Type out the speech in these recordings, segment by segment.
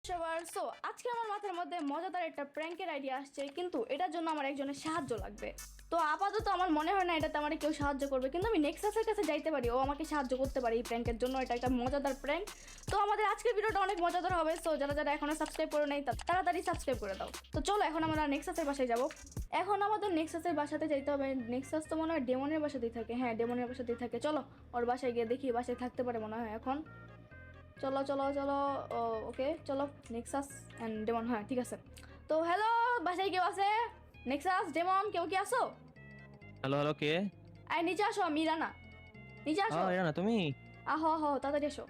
সবার সো আজকে আমার মাথার মধ্যে মজাদার একটা প্র্যাঙ্কের আইডিয়া আসছে, কিন্তু এটার জন্য আমার একজনের সাহায্য লাগবে। তো আপাতত আমার মনে হয় না এটাতে আমার কেউ সাহায্য করবে, কিন্তু আমি নেক্সাসের কাছে যাইতে পারি, ও আমাকে সাহায্য করতে পারে এই প্র্যাঙ্কের জন্য। এটা একটা মজাদার প্র্যাঙ্ক। তো আমাদের আজকের ভিডিওটা অনেক মজাদার হবে। সো যারা যারা এখনো সাবস্ক্রাইব করে নেই তাড়াতাড়ি সাবস্ক্রাইব করে দাও। তো চলো এখন আমরা নেক্সাসের বাসায় যাব। এখন আমাদের নেক্সাসের বাসাতে যাইতে হবে। নেক্সাস তো মনে হয় ডেমনের বাসাতেই থাকে। হ্যাঁ, ডেমনের বাসাতেই থাকে। চলো ওর বাসায় গিয়ে দেখি, বাসায় থাকতে পারে মনে হয় এখন। চলো চলো চলো, ওকে চলো। নেক্সাস অ্যান্ড ডেমন, হ্যাঁ ঠিক আছে। তো হ্যালো, বাসায় কেউ আছে? নেক্সাস, ডেমন, কেউ কি আসো? হ্যালো হ্যালো, কে? আয় নিচে আসো, আমি রানা। নিচে আসো। এরা না তুমি? আহ তাড়াতাড়ি এসো।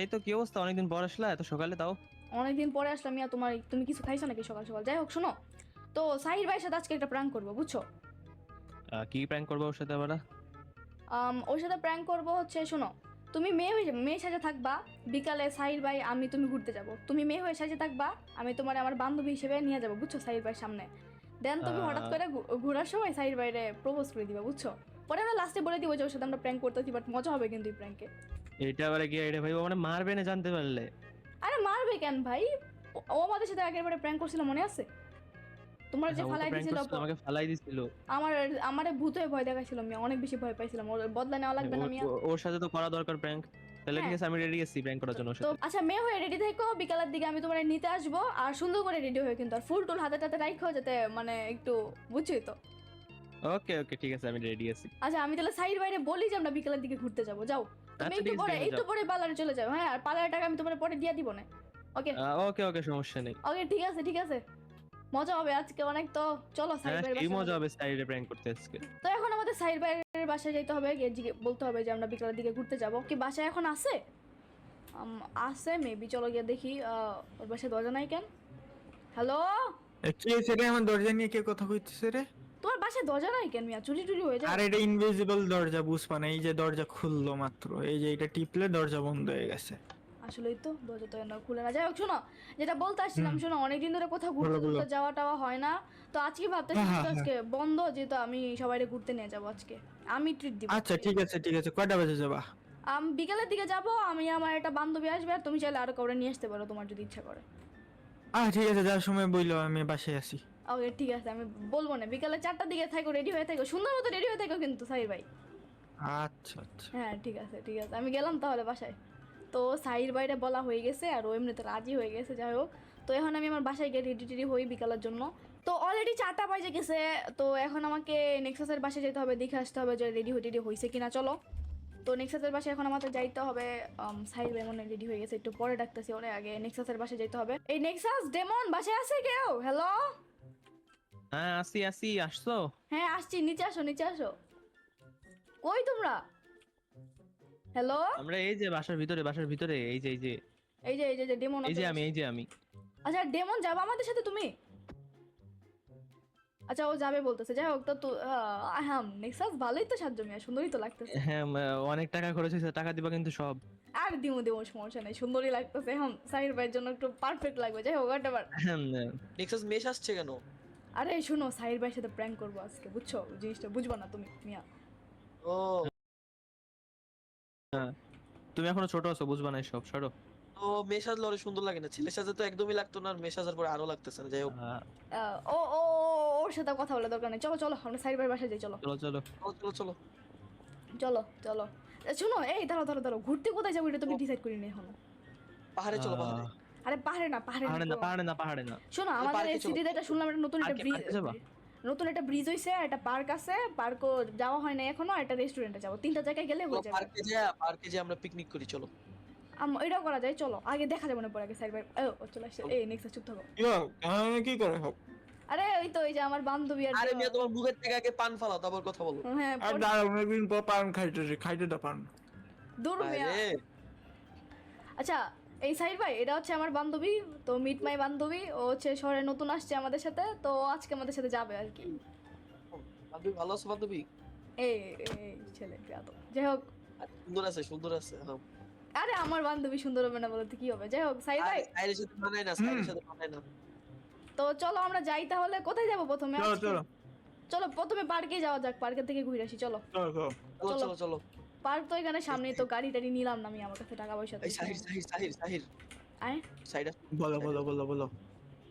এই তো, কি অবস্থা? অনেকদিন পর আসলা, এত সকালে তাও? অনেকদিন পরে আসলাম মিয়া। তুমি কিছু খাইছো নাকি সকাল সকাল? যাই হোক শোনো, তো সাহির ভাইয়ের সাথে আজকে একটা প্র্যাঙ্ক করবো, বুঝছো? কি প্র্যাঙ্ক করবো ওর সাথে আবার? ওর সাথে প্র্যাঙ্ক করবো হচ্ছে, শোনো, তুমি মেয়ে সাজে থাকবা। বিকালে সাহির ভাই আমি তুমি ঘুরতে যাব। তুমি মেয়ে হয়ে সাজে থাকবা, আমি তোমার আমার বান্ধবী হিসেবে নিয়ে যাবো, বুঝছো, সাহির ভাইয়ের সামনে। দেন তুমি হঠাৎ করে ঘোরার সময় সাহির ভাইরে প্রপোজ করে দিবা, বুঝছো? পরে আমরা লাস্টে বলে দিব যে ওর সাথে আমরা প্র্যাঙ্ক করতেছি, বাট মজা হবে কিন্তু এই প্র্যাঙ্কে। এটা আবার কি আইডিয়া ভাই? ও মানে মারবে না জানতে পারলে? আরে মারবে কেন ভাই? ও আমাদের সাথে আগেরবারে প্র্যাঙ্ক করছিল, মনে আছে? তোমার যে হ্যাঁ, ও তো ফালাই prank দিছিল, করছিল, আমাকে ফালাই দিছিল। আমারে ভূত হয়ে ভয় দেখাইছিল, আমি অনেক বেশি ভয় পাইছিলাম। ওর বদলা নেওয়া লাগবে না মিয়া। ওর সাথে তো করা দরকার প্র্যাঙ্ক। তাহলে ঠিক হ্যাঁ। আছে, আমি রেডি আছি প্র্যাঙ্ক করার জন্য ওর তো সাথে। আচ্ছা, মেয়ে হয়ে রেডি থেকো, বিকালের দিকে আমি তোমার নিতে আসবো। আর সুন্দর করে রেডি হয়ে, কিন্তু আর ফুল টুল হাতে টাতে রাখো, যাতে মানে একটু, বুঝছোই তো। ওকে ওকে, ঠিক আছে, আমি রেডি আছি। আচ্ছা, আমি তাহলে সাইড বাইরে বলি যে আমরা বিকালের দিকে ঘুরতে যাবো, যাও তুমি। আচ্ছা, ঠিক আছে, একটু পরে পার্লারে চলে যাও। হ্যাঁ, আর পার্লারের টাকা আমি তোমার পরে দিয়ে দিব না। ওকে ওকে ওকে, সমস্যা নেই। ওকে, ঠিক আছে ঠিক আছে। মজা হবে আজকে অনেক। তো চলো সাইড হ্যাঁ, বাইরে এই মজা হবে সাইডে প্র্যাঙ্ক করতে আজকে। তো এখন আমাদের সাইড বাইরের বাসায় যেতে হবে, গিয়ে বলতে হবে যে আমরা বিকালের দিকে ঘুরতে যাবো। কি বাসায় এখন আছে? আছে মেবি। চলো গিয়ে দেখি। ওর বাসায় দরজা নাই কেন? হ্যালো, কি হয়েছে রে? আমার দরজা নিয়ে কে কথা কইতেছে রে? তোমার বাসায় দরজা নাই কেন মিয়া? চুরি টুরি হয়ে যায়? আর এটা ইনভিজিবল দরজা, বুঝবা না? এই যে দরজা খুললো মাত্র, এই যে এটা টিপলে দরজা বন্ধ হয়ে গেছে। আসলেই তো দরজা তো না, খুলে না। যাই হোক শোনো, যেটা বলতে আসছিলাম, শোনো, অনেকদিন ধরে কোথাও ঘুরতে বলো। টুরতে যাওয়া টাওয়া হয় না। তো আজকে ভাবতেছি হ্যাঁ, হ্যাঁ, আজকে বন্ধ, যেহেতু আমি সবাইকে ঘুরতে নিয়ে যাবো আজকে। আমি ট্রিট দিব। আচ্ছা ঠিক আছে ঠিক আছে, কয়টা বাজে যাবা? বিকালের দিকে যাব আমি। আমার একটা বান্ধবী আসবে, আর তুমি চাইলে আরো কাউরে নিয়ে আসতে পারো তোমার যদি ইচ্ছা করে। ঠিক আছে, যাওয়ার সময় বইলো আমি বাসায় আছি। ওকে ঠিক আছে, আমি বলবো না। বিকালে 4টার দিকে থাকো, রেডি হয়ে থাকো, সুন্দর মতো রেডি হয়ে থাকো কিন্তু সাহির ভাই। আচ্ছা আচ্ছা। হ্যাঁ ঠিক আছে ঠিক আছে, আমি গেলাম তাহলে বাসায়। তো সাহির বাইরে বলা হয়ে গেছে, আর ও এমনিতে রাজি হয়ে গেছে। যাই হোক, তো এখন আমি আমার বাসায় গিয়ে রেডি টেডি হই বিকালের জন্য। তো অলরেডি 4টা বাজে গেছে। তো এখন আমাকে নেক্সাসের বাসায় যেতে হবে, দেখে আসতে হবে যে রেডি হয়েছে কিনা। চলো, তো নেক্সাসের বাসায় এখন আমাদের যাইতে হবে। সাহির ভাই মনে রেডি হয়ে গেছে, একটু পরে ডাকতেছি ওরে। আগে নেক্সাসের বাসায় যেতে হবে। এই নেক্সাস, ডেমন, বাসায় আছে কেউ? হ্যালো। হ্যাঁ, আসি আসি, আসছো? হ্যাঁ আসছি, নিচে আসো নিচে আসো। কই তোমরা? হ্যালো। আমরা এই যে বাসার ভিতরে, এই যে এই যে ডেমন। এই যে আমি। আচ্ছা ডেমন, যাবো আমাদের সাথে তুমি? আচ্ছা, ও যাবে বলতেছে। যাই হোক, তো হ্যাঁ, নেক্সাস ভালোই তো, সাহায্য মিয়া, সুন্দরই তো লাগতেছে। হ্যাঁ, অনেক টাকা খরচ হয়েছে, টাকা দিবা কিন্তু সব। আর দিমো সমস্যা নেই, সুন্দরই লাগতেছে। হ্যাঁ, সাহির ভাইয়ের জন্য একটু পারফেক্ট লাগবে। যাই হোক, হোয়াটএভার। নেক্সাস মেশ আসছে কেন? আরে শুনো, সাহির ভাইয়ের সাথে প্র্যাঙ্ক করবো আজকে, বুঝছো? জিনিসটা বুঝবা না তুমি মিয়া। ও, তুমি এখনো ছোট আছো, বুঝবা না সব, সরো। তো মেশ আসলে ওরে সুন্দর লাগে না? ছেলের সাথে তো একদমই লাগতো না, আর মেশ আসার পরে আরো লাগতেছে না। যাই হোক, ও ও ওর সাথে কথা বলে দরকার নেই। চলো চলো, আমরা সাহির ভাইয়ের বাসায় যাই। চলো চলো চলো। চলো চলো। চলো চলো। শুনো, এই দাঁড়াও, ঘুরতে কোথায় যাবো এটা তুমি ডিসাইড করিনি এখনো? পাহাড়ে চলো, পাহাড়ে। আরে পাহাড়ে না, পাহাড়ে না। শোনো, আমাদের পার্কে এই চলো। সিটিতে একটা শুনলাম একটা নতুন একটা ব্রিজ হইছে, একটা পার্ক আছে। পার্কও যাওয়া হয় না এখনো, একটা রেস্টুরেন্টে যাবো। 3টা জায়গায় গেলে হয়ে যাবে। পার্কে যে আমরা পিকনিক করি, চলো। এটাও করা যায়, চলো। আগে দেখা যাবে না, পরে আগে সাইড বাই। ও চলে আসছে। এই নেক্সট, চুপ থাকো। কি করে হোক? আরে ওই তো, এই যে আমার বান্ধবী আর আরে মিয়া, তোমার মুখের থেকে আগে পান ফালাও, তারপর কথা বলো। হ্যাঁ, আর দাঁড়া, অনেকদিন পর পান খাইতে দা পান। দূর মিয়া। আরে আচ্ছা, এই সাইড ভাই, এটা হচ্ছে আমার বান্ধবী। তো মিট মাই বান্ধবী। ও হচ্ছে শহরে নতুন আসছে আমাদের সাথে, তো আজকে আমাদের সাথে যাবে আর কি। বান্ধবী ভালো আছো? বান্ধবী এই এই ছেলে বেয়াদব। যাই হোক, সুন্দর আছে, সুন্দর আছে। আরে আমার বান্ধবী সুন্দর হবে না বলতে কি হবে? যাই হোক সাইড ভাই, সাইরের সাথে মানায় না, সাইরের সাথে মানায় না। তো চলো আমরা যাই তাহলে। কোথায় যাবো প্রথমে? চলো চলো চলো প্রথমে পার্কে যাওয়া যাক, পার্কের থেকে ঘুরে আসি। চলো চলো চলো। চলো চলো চলো। পার্ক তো এখানে সামনে, তো গাড়ি টাড়ি নিলাম না আমি, আমার কাছে টাকা পয়সা তো এই সাহির সাহির সাহির সাহির আয়। সাইড বলো বলো বলো বলো।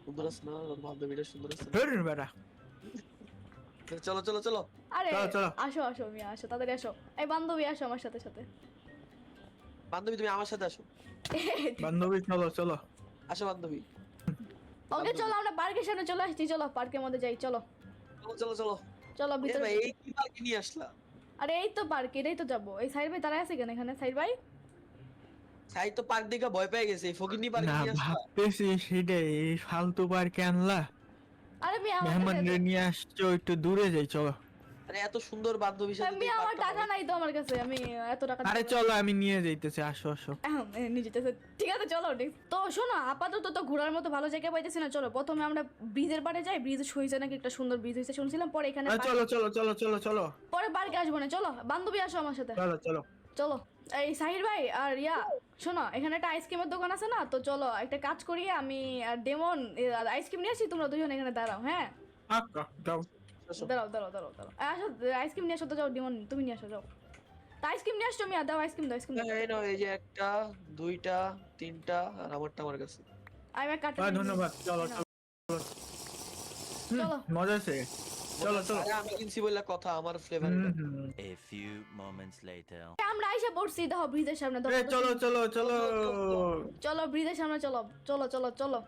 সুন্দর আছে না, ওর বান্ধবীটা সুন্দর আছে। ধরুন বেটা। চলো চলো চলো। আরে চলো, চলো। আসো আসো মিয়া, আসো তাড়াতাড়ি আসো। এই বান্ধবী আসো আমার সাথে সাথে। বান্ধবী তুমি আমার সাথে আসো, বান্ধবী চলো চলো। আসো বান্ধবী। ওকে চলো আমরা পার্কের সামনে চলে আসছি, চলো পার্কের মধ্যে যাই, চলো চলো চলো চলো। চলো এ ভিতরে। ভাই এই কি পার্কে নিয়ে আসলা? আরে এই তো পার্ক, এটাই তো যাবো। এই সাইড ভাই দাঁড়ায় আছে কেন এখানে? সাইড ভাই সাইড তো পার্ক দেখে ভয় পেয়ে গেছে, এই ফকিন্নি পার্কে না নিয়ে আসলা। ভাবতেছি সেটাই, এই ফালতু পার্কে আনলা। আরে মিয়া আমার মেহমানরে নিয়ে আসছো, একটু দূরে যাই চলো। আরে এত সুন্দর বান্ধবীর সাথে তুই মিয়া আমার পার্কটা টাকা নাই তো আমার কাছে, আমি এত টাকা আরে চলো আমি নিয়ে যাইতেছি, আসো আসো। নিজে ঠিক আছে চলো। তো শোনো, আপাতত তো ঘোরার মতো ভালো জায়গা পাইতেছি না, চলো প্রথমে আমরা ব্রিজের পাড়ে যাই। ব্রিজ হয়েছে নাকি একটা সুন্দর ব্রিজ হয়েছে শুনছিলাম, পরে এখানে চলো চলো চলো চলো চলো পরে পার্কে আসবো না, চলো বান্ধবী আসো আমার সাথে, চলো চলো। চলো। এই সাহির ভাই আর ইয়া শোনো, এখানে একটা আইসক্রিমের দোকান আছে না, তো চলো একটা কাজ করি, আমি আর ডেমন আইসক্রিম নিয়ে আসি, তোমরা দুজন এখানে দাঁড়াও। হ্যাঁ আচ্ছা যাও। আসো। দাঁড়াও দাঁড়াও দাঁড়াও দাঁড়াও, আসো আইসক্রিম নিয়ে আসো তো, যাও ডেমন তুমি নিয়ে আসো, যাও। তা আইসক্রিম নিয়ে আসছো মিয়া, দাও আইসক্রিম দাও, আইসক্রিম দাও। এই নাও, এই যে একটা দুইটা তিনটা আর আমারটা আমার কাছে। আমি কাটা ধন্যবাদ, চলো চলো চলো। মজা আছে। চলো চলো। আরে আমি কিনছি বলে কথা, আমার flavour hmm, hmm. A few moments later. আমরা আইসা পড়ছি, দেখো ব্রিজের সামনে, এ, চলো চলো চলো। চলো ব্রিজের সামনে চলো, চলো চলো চলো।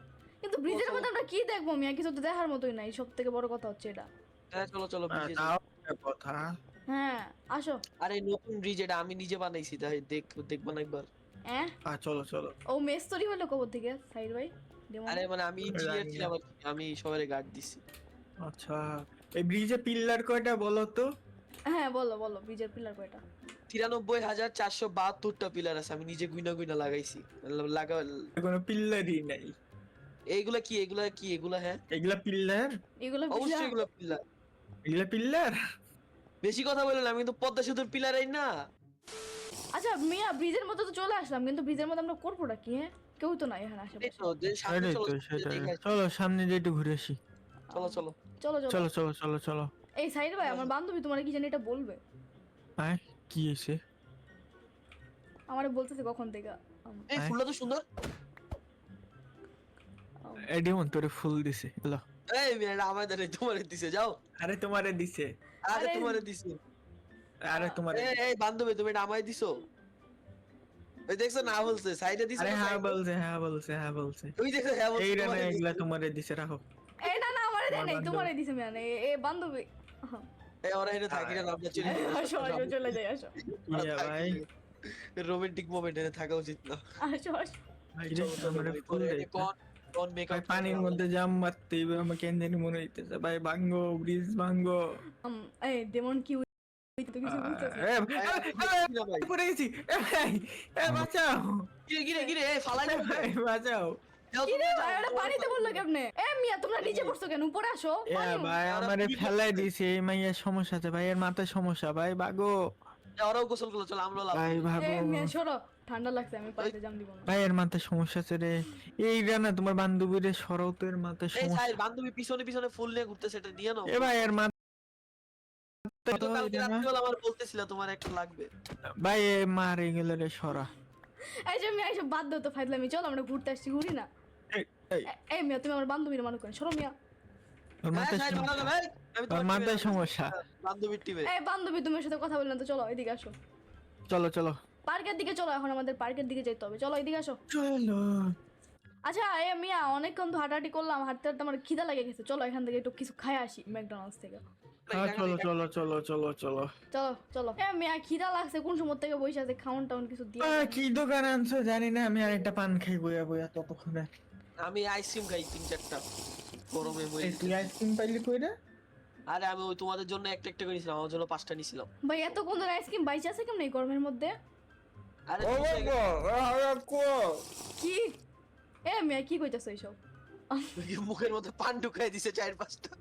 কিন্তু ব্রিজের মধ্যে আমরা কি দেখবো মিয়া, কিছু তো দেখার মতোই নাই, সব থেকে বড় কথা হচ্ছে এটা। হ্যাঁ চলো চলো ব্রিজে। তাও একটা কথা। হ্যাঁ আসো। আরে নতুন ব্রিজ, এটা আমি নিজে বানাইছি, তাই দেখবো না একবার? হ্যাঁ চলো চলো। ও মেস তৈরি হলো কবর থেকে সাইড ভাই ডেমন? আরে মানে আমি ইঞ্জিনিয়ার ছিলাম আর কি, আমি সবারে গার্ড দিছি। আচ্ছা, এই ব্রিজে পিলার কয়টা বলো তো? হ্যাঁ বলো বলো, ব্রিজের পিলার কয়টা? 93,472টা পিলার আছে, আমি নিজে গুইনা গুইনা লাগাইছি। লাগা কোনো পিলারই নাই। এইগুলা কি এগুলা কি এগুলা? হ্যাঁ এগুলা পিলার? এগুলো অবশ্যই pillar? এগুলো পিলার। এগুলা পিলার? বেশি কথা বলেন, আমি কিন্তু পদ্মা সেতুর পিলারই না। আচ্ছা মিয়া ব্রিজের মধ্যে তো চলে আসলাম, কিন্তু ব্রিজের মধ্যে আমরা করবোটা কি? হ্যাঁ কেউ তো নাই এখানে এই আশেপাশে। তো যে সামনে সেটাই চলো, তো সামনে সেটাই। দেখে আসি। চলো সামনে দিয়ে একটু ঘুরে আসি। চলো চলো। চলো চলো। চলো চলো চলো চলো। এই সাইড ভাই আমার বান্ধবী তোমার কি জানি এটা বলবে, আয় কি হয়েছে? আমারে বলতেছে কখন থেকে। এই হ্যাঁ? ফুলটা তো সুন্দর। এডিমন তোরে ফুল দিছে, এলো। এই মেয়েরা আমাদের তোমারে দিছে, যাও। আরে তোমারে দিছে। আরে আরে- তোমারে দিছে। আরে তোমারে। এই বান্ধবী, তুমি এটা আমায় দিছো? ওই দেখছো না বলছে, সাইডে দিছো আরে না হ্যাঁ side এ? বলছে, হ্যাঁ বলছে, হ্যাঁ বলছে। ওই দেখো হ্যাঁ বলছে, এই রে না, তোমারে এগুলা দিছে। তোমারে দিছে, রাখো। এই না না আমারে দেয় আমার নাই, বান্ধবী। তোমারে দিছে মিয়া, এ বান্ধবী। এই ওরা এনে থাকি না, আমরা চলে যাই। আসো আসো চলে যাই, আসো ইয়া ভাই। রোমান্টিক মোমেন্ট এনে থাকা উচিত না। আসো আসো। ভাই রে, আমারে ফুল দেয়। কোন মেকআপ ভাই পানির মধ্যে জাম মারতে হবে, আমাকে এমনি মনে হইতেছে ভাই, ভাঙ্গো ব্রিজ ভাঙ্গো। এই ডেমন কি হইতো কিছু বলতেছে? পড়ে গেছি। বাঁচাও, গিরে গিরে গিরে এই ফালাই না ভাই বাঁচাও। যাও কি তুমি রে যাও, ভাই, এটা পানিতে বললো কেমনে? এ মিয়া তোমরা নিচে পড়ছো কেন? উপরে আসো। পানি ভাই আমারে ফেলাই দিছে, এই মাইয়ের সমস্যা আছে ভাই, এর মাথায় সমস্যা ভাই, ভাগো। ওরাও গোসল করলো, চলো আমরাও লাভ। ভাই ভাগো। এ মিয়া সরো, ঠান্ডা লাগছে, আমি পানিতে জাম দিব না। ভাই এর মাথায় সমস্যা আছে রে। এই রে না তোমার বান্ধবীর সরাও তো, এর মাথায় এই সমস্যা। সাইড বান্ধবী পিছনে পিছনে ফুল নিয়ে ঘুরতেছে, এটা নিয়ে নাও। এ ভাই এর মাথা তুমি তো কালকে রাত্রিবেলা আমার বলতেছিলা তোমার একটা লাগবে। ভাই এ মারে গেল রে, সরা। এই যে মিয়া এইসব বাদ দাও তো ফাইজলামি, চলো আমরা ঘুরতে আসছি, ঘুরি না। এই, এই, এই মিয়া তুমি আমার বান্ধবীর মানুষ করেন, সরো মিয়া। ওর হ্যাঁ মাথায় সাইড ভালো সমস্যা। না ভাই, আমি ওর তোমার মাথায় টিমে সমস্যা। বান্ধবীর টিমে। এই বান্ধবী তুমি ওর সাথে কথা বললেন তো, চলো এদিকে আসো। চলো চলো পার্কের দিকে চলো, এখন আমাদের পার্কের দিকে যেতে হবে, চলো এদিকে আসো। চলো। আচ্ছা এ মিয়া অনেকক্ষণ তো হাঁটাহাঁটি করলাম, হাঁটতে হাঁটতে আমার খিদা লেগে গেছে, চলো এখান থেকে একটু কিছু খাই আসি ম্যাকডোনাল্ডস থেকে। হ্যাঁ চলো চলো চলো চলো চলো। চলো চলো। এ মিয়া খিদা লাগছে, কোন সময় থেকে বসে আছে, খাউন টাউন কিছু দিয়ে। কি দোকান আনছো জানি না, আমি আরেকটা পান খাই বইয়া বইয়া ততক্ষণে। আমি আইসক্রিম খাই 3-4টা গরমে মরে এই গেছি। তুই আইসক্রিম পাইলি কইরা? আরে আমি ওই তোমাদের জন্য একটা একটা করে নিছিলাম, আমার জন্য 5টা নিছিলাম। ভাই এত কোন ধরে আইসক্রিম বাইচে আছে কেমন এই গরমের মধ্যে? আরে ও বাবা, কো কি এ মিয়া কি কইতাছ এইসব? মুখের মধ্যে পান ঢুকাই দিছে 4-5টা।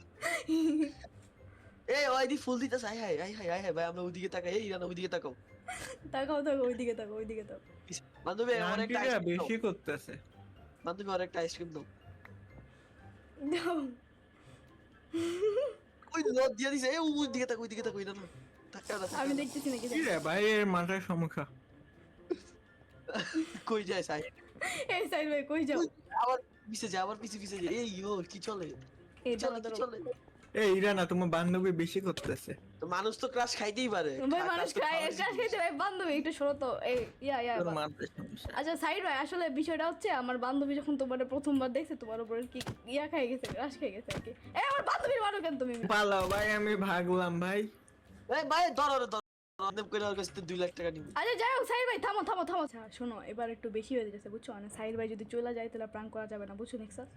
এই ওই দি ফুল দিতেছে, high high high high high high ভাই, আমরা ওইদিকে তাকাই, এই রানা ওইদিকে তাকাও। তাকাও তাকাও ওইদিকে তাকাও, ওইদিকে তাকাও। বান্ধবী আমার একটা আন্টিরা আইসক্রিম দাও। বেশি করতেছে। বান্ধবী আমার একটা আইসক্রিম দাও। দাও। ওই লোড দিয়ে দিছে, এই ওইদিকে তাকাও, ওইদিকে তাকাও, এটা না। তাকাও না, আমি তাকাও না। দেখতেছি নাকি কি রে ভাই এর মাথার সমস্যা? কই যায় সাইড? এই সাইড ভাই কই যাও? আবার পিছে যায়, আবার পিছে পিছে যায়। এই ইয়ো কি চলে? এই চলে দাঁড়া কি দাঁড়া। চলে? এই ইরা না তোমার বান্ধবী বেশি করতেছে। তো মানুষ তো ক্রাশ খাইতেই পারে। ভাই মানুষ crush তো খায় খাওয়ার ক্রাশ জিনিস। খেতে ভাই বান্ধবী একটু সরো তো এই ইয়া তোর মাথার সমস্যা। আচ্ছা সাইড ভাই আসলে বিষয়টা হচ্ছে আমার বান্ধবী যখন তোমার প্রথমবার দেখছে তোমার উপরে কি ইয়া খাই গেছে ক্রাশ খাই গেছে আর কি এই আমার বান্ধবীর মারো কেন তুমি পালাও ভাই আমি ভাগলাম ভাই। এই ভাই ধরো রে ধরো। অনেক করে ওর কাছ থেকে 2 লাখ টাকা নিব। আচ্ছা যাই হোক সাইড ভাই থামো থামো থামো আচ্ছা শোনো এবার একটু বেশি হয়ে যাচ্ছে বুঝছো মানে সাইড ভাই যদি চলে যায় তাহলে প্রাঙ্ক করা যাবে না বুঝছো নেক্সাস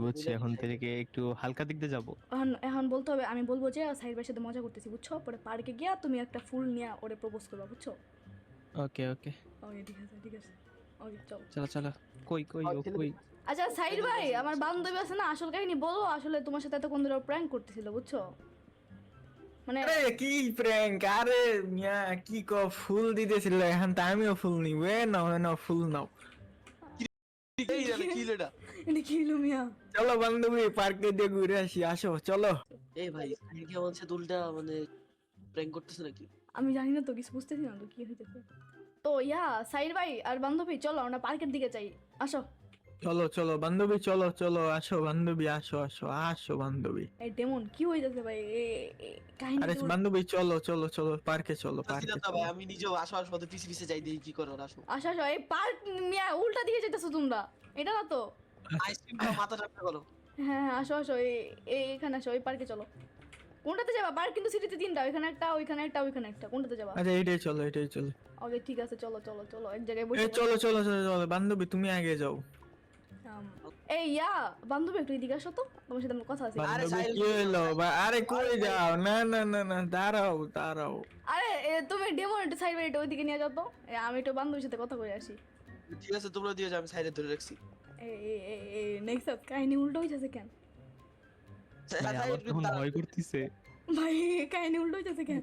বুঝছি এখন থেকে একটু হালকা দিক দিয়ে যাবো। এখন এখন বলতে হবে আমি বলবো যে সাইড ভাইয়ের সাথে মজা করতেছি বুঝছো পরে পার্কে গিয়া তুমি একটা ফুল নিয়ে ওরে প্রপোজ করবা বুঝছো ওকে ওকে ওকে ঠিক আছে ওকে চলো চলো চলো। কই কই ও কই? আচ্ছা সাইড ভাই আমার বান্ধবী আছে না আসল কাহিনী বলো আসলে তোমার সাথে এতক্ষণ ধরে প্র্যাঙ্ক করতেছিল বুঝছো মানে আরে কি প্র্যাঙ্ক? আরে মিয়া কি ফুল দিতেছিল এখন তো আমিও ফুল নিব। নাও ফুল নাও। এই রে কি লেডা? এটা কি হলো মিয়া চলো বান্ধবী পার্কে দিয়ে ঘুরে আসি, আসো চলো। এই ভাই সাইড কে বলছে উল্টা মানে প্র্যাঙ্ক করতেছ নাকি? আমি জানি না তো কিছু বুঝতেছি না তো কি হইতেছে তো ইয়া সাইড ভাই আর বান্ধবী চলো আমরা পার্কের দিকে যাই আসো চলো বান্ধবী চলো আসো বান্ধবী আসো বান্ধবী। এই ডেমন কি হইতেছে ভাই কাহিনী আরে বান্ধবী চলো পার্কে চলো পার্কে না ভাই আমি নিজেও আসার পথে পিছে পিছে যাই দেখি কি করো আসো। আসো আসো এই পার্ক মিয়া উল্টা দিকে যেতেছো তোমরা এটা না তো আইসক্রিম খাও মাথা ঠান্ডা করো। হ্যাঁ আসো আসো এখানে আসো ওই পার্কে চলো কোনটাতে যাবা পার্ক কিন্তু সিটিতে তিনটা ওইখানে একটা ওইখানে একটা কোনটাতে যাবা আচ্ছা এটাই চলো ওকে ঠিক আছে চলো এক জায়গায় বসে এই চলো বান্ধবী তুমি আগে যাও। এই ইয়া বান্ধবী একটু এদিকে আসো তো তোমার সাথে আমার কথা আছে বান্ধবী সাইড কি হলো আরে কই যাও? না দাঁড়াও। আরে তুমি ডেমন একটু সাইড বাইরে ওইদিকে নিয়ে যাও তো আমি একটু বান্ধবীর সাথে কথা বলে আসি ঠিক আছে তোমরা দিয়ে যাও আমি সাইডে ধরে রাখছি। এই নেক্সট কাহিনী উল্টো হইছে কেন ভাই আমার তখন ভয় করতেছে। ভাই কাহিনী উল্টো হইছে কেন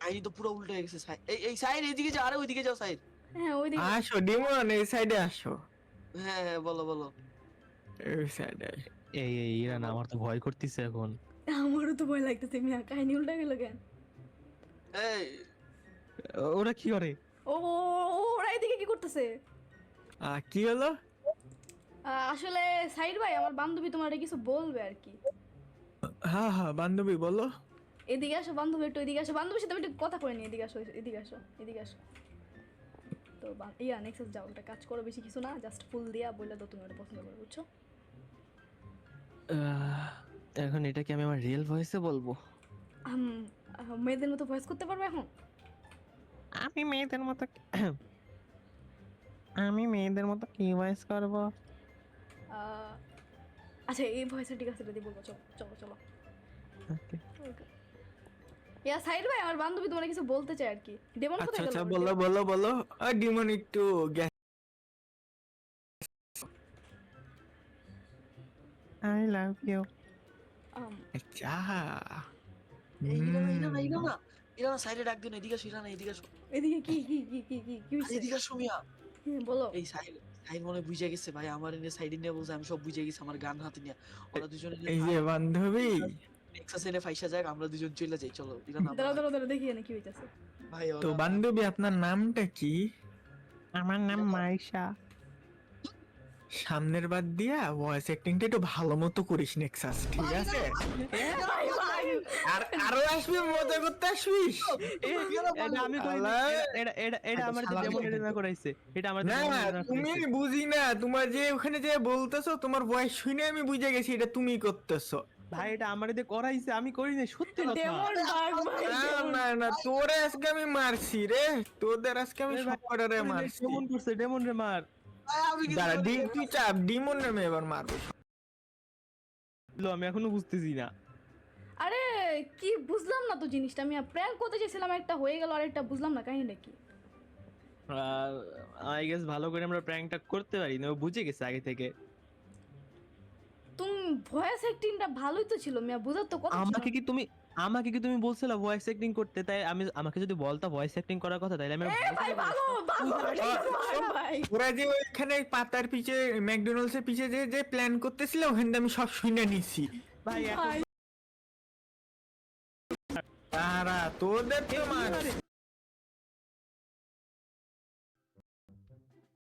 আইনি তো পুরো উল্টো হয়ে গেছে সাইড। এই সাইড এইদিকে যাও আরে ওইদিকে যাও সাইড। হ্যাঁ ওইদিকে আসো ডিমন এই সাইডে আসো। হ্যাঁ বলো। এই সাইডে এই ইরান আমার তো ভয় করতেছে এখন। আমারও তো ভয় লাগতেছে মিয়া কাহিনী উল্টো গেল কেন এই ওরা কি করে? ওরা এদিকে কি করতেছে কি হলো? আসলে সাইড ভাই আমার বান্ধবী তোমার কিছু বলবে আর কি হ্যাঁ বান্ধবী বলো। এদিকে আসো বান্ধবী একটু এদিকে আসো বান্ধবীর সাথে আমি একটু কথা বলে নি এদিকে আসো তো ইয়া নেক্সাস যাও একটা কাজ করো বেশি কিছু না জাস্ট ফুল দিয়া বলে দাও তুমি ওটা পছন্দ করো বুঝছো এখন এটা কি আমি আমার রিয়েল ভয়েসে বলবো? মেয়েদের মতো ভয়েস করতে পারবে এখন আমি মেয়েদের মতো কি ভয়েস করব? আচ্ছা এই ভয়েসটা ঠিক আছে এটা দিয়ে বলবো চলো ওকে ইয়া সাইড ভাই আমার বান্ধবী তোমার কিছু বলতে চায় আর কি ডেমন কোথায় আচ্ছা গেল বলো ডিমন একটু আই লাভ ইউ। আচ্ছা এই ইরানা সাইডে ডাক দিন এদিকে আসো ইরানা এদিকে আসো। এদিকে কি হইছে এদিকে আসো মিয়া। বলো এই সাইড মনে বুঝে গেছে ভাই আমার এনে সাইডে নিয়ে বলছে আমি সব বুঝে গেছি আমার গান হাতে নিয়ে ওরা দুজনে এই যে বান্ধবী নেক্সাস এনে ফাইসা যাক আমরা দুজন চলে যাই চলো ইরানা দাঁড়া দেখি না কি হইতাছে ভাই তো বান্ধবী আপনার নামটা কি? আমার নাম মাইশা। সামনের বার দিয়া ভয়েস অ্যাক্টিংটা একটু ভালো মতো করিস নেক্সাস ঠিক আছে? আর আরো আসবি মজা করতে আসবিস। এটা আমি করি আলা। এটা আমার শালা যেমন দেখে এটা করাইছে এটা আমার না তুমি বুঝি না তোমার যে ওখানে যে বলতেছো তোমার ভয়েস শুনে আমি বুঝে গেছি এটা তুমি করতেছো। ভাই এটা আমার দিয়ে করাইছে আমি করি না সত্যি কথা। ডেমন বাগ ভাই না তোরে আজকে আমি মারছি রে তোদের আজকে আমি সবকটারে মারছি। ডেমন করছে ডেমন রে মার। আমি কি দাঁড়া তুই চাপ ডিমন নামে এবার মারবো। আমি এখনো বুঝতেছি না। আরে কি বুঝলাম না তো জিনিসটা আমি প্র্যাঙ্ক করতে চাইছিলাম একটা হয়ে গেল আর একটা বুঝলাম না কাহিনীটা কি আই গেস ভালো করে আমরা প্র্যাঙ্কটা করতে পারি না ও বুঝে গেছে আগে থেকে। তুমি ভয়েস অ্যাক্টিংটা ভালোই তো ছিল মিয়া বুঝার তো কথা আমাকে কি তুমি বলছিলা ভয়েস অ্যাক্টিং করতে তাই আমাকে যদি বলতা ভয়েস অ্যাক্টিং করার কথা তাইলে আমি ভাই ভালো ভাই ওরা যে ওইখানে পাতার পিছে ম্যাকডোনাল্ডস এর পিছে যে প্ল্যান করতেছিল ওখানে আমি সব শুনে নিছি ভাই এখন দাঁড়া তোদের তো মার